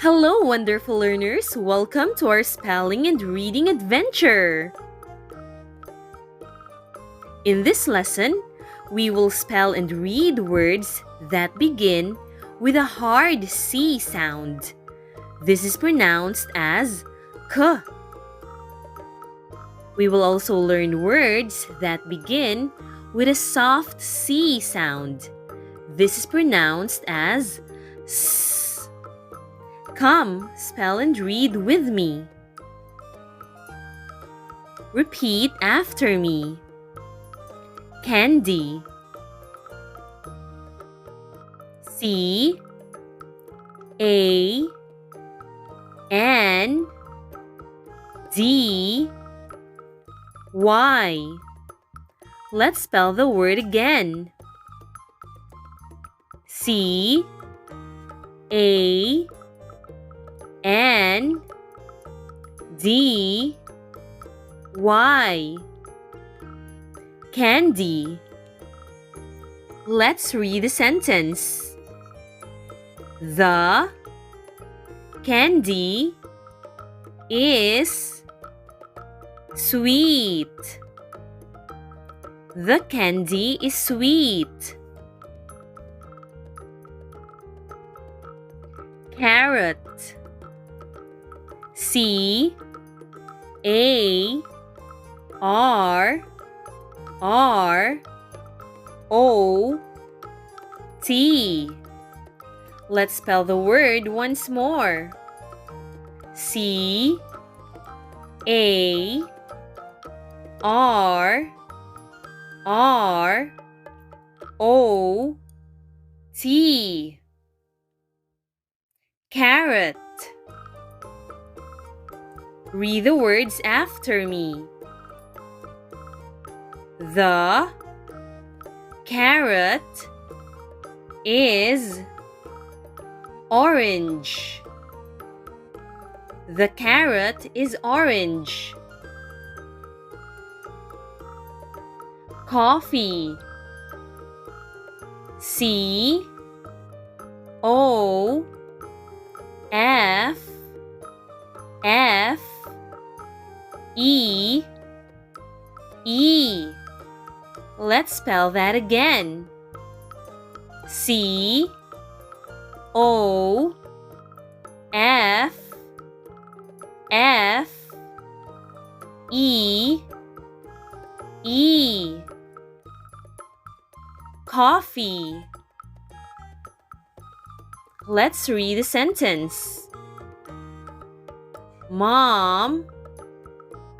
Hello, wonderful learners! Welcome to our spelling and reading adventure! In this lesson, we will spell and read words that begin with a hard C sound. This is pronounced as K. We will also learn words that begin with a soft C sound. This is pronounced as S. Come, spell and read with me. Repeat after me. Candy. C A N D Y. Let's spell the word again. C A N D Y. Candy. Let's read the sentence. The candy is sweet. The candy is sweet. Carrot. C A R O T. Let's spell the word once more. C A R O T. Carrot. Read the words after me. The carrot is orange. The carrot is orange. Coffee. C O F E. Let's spell that again. C O F E. Coffee. Let's read the sentence. Mom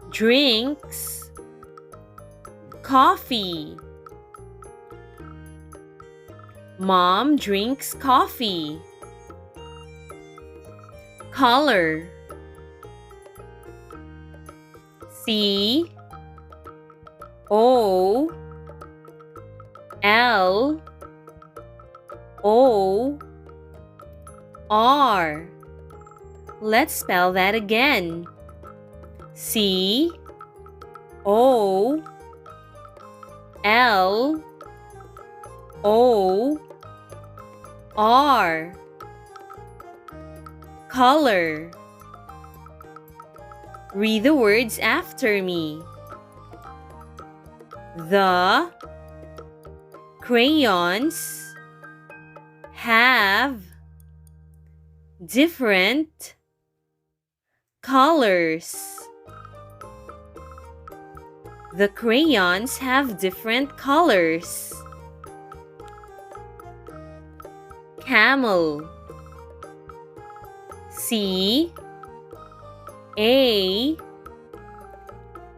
drinks coffee. Mom drinks coffee. Color. C O L O R. Let's spell that again. C O L O R. Color. Read the words after me. The crayons have different colors. The crayons have different colors. Camel. C A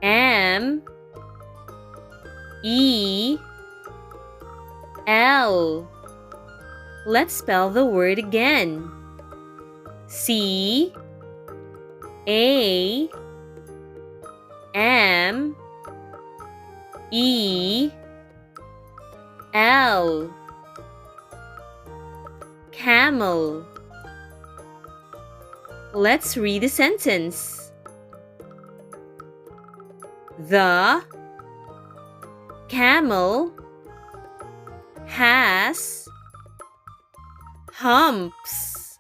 M E L. Let's spell the word again. C A M E L. Camel. Let's read the sentence. The camel has humps.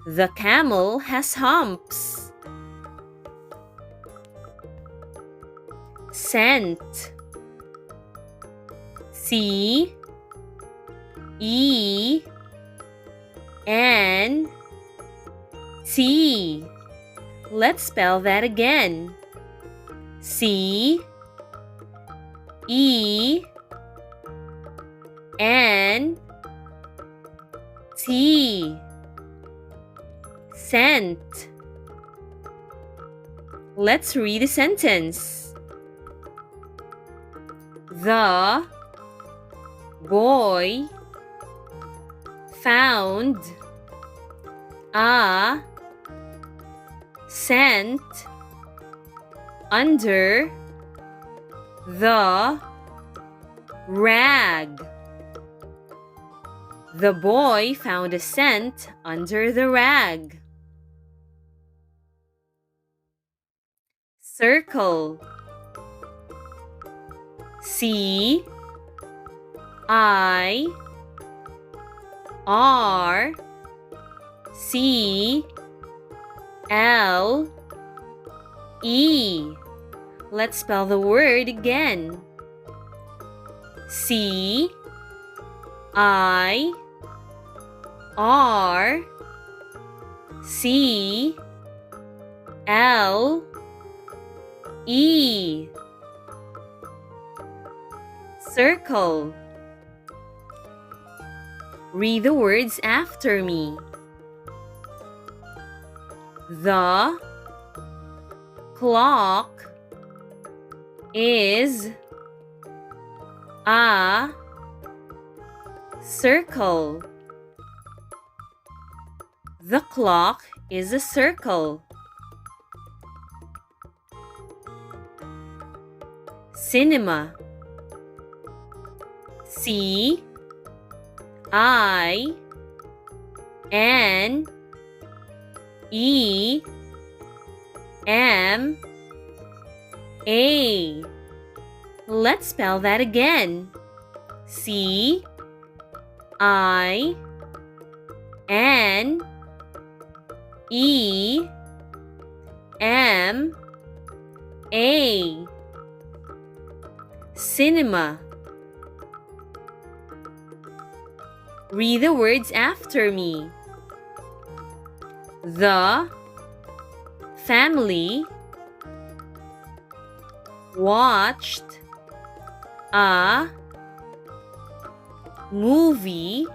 The camel has humps. Scent. C E N T. Let's spell that again. C E N T. Scent. Let's read the sentence. The boy found a scent under the rag. The boy found a scent under the rag. Circle. C I R C L E. Let's spell the word again. C I R C L E. Circle. Read the words after me. The clock is a circle. The clock is a circle. Cinema. C I N E M A. Let's spell that again. C I N E M A. Cinema. Read the words after me. The family watched a movie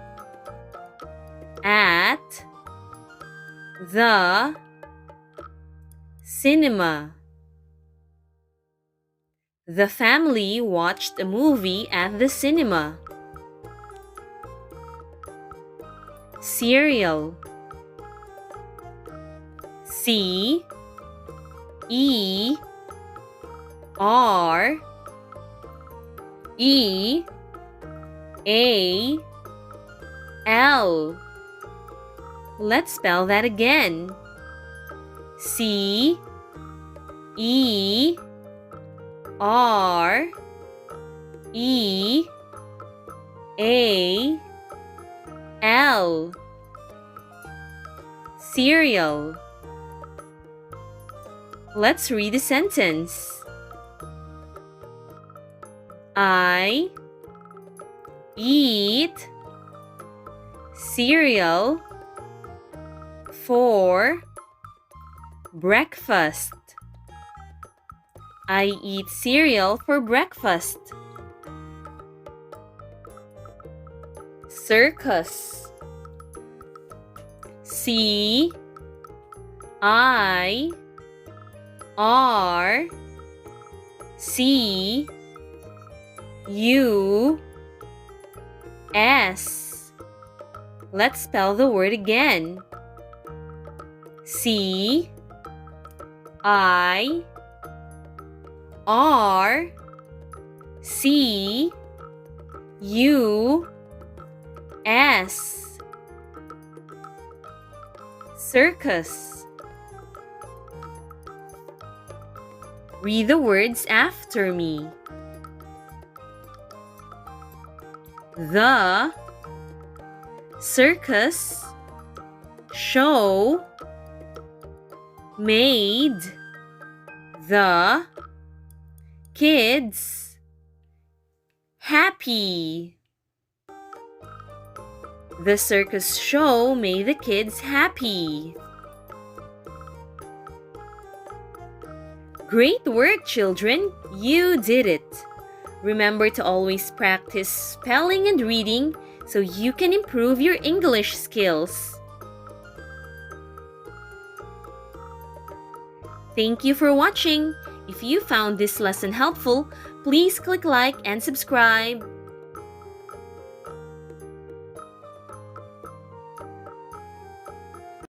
at the cinema. The family watched a movie at the cinema. Cereal. C E R E A L. Let's spell that again. C E R E A L. Cereal. Let's read the sentence. I eat cereal for breakfast. I eat cereal for breakfast. Circus. C I R C U S. Let's spell the word again. C I R C U S. Circus. Read the words after me. The circus show made the kids happy. The circus show made the kids happy. Great work, children! You did it! Remember to always practice spelling and reading so you can improve your English skills. Thank you for watching. If you found this lesson helpful, please click like and subscribe.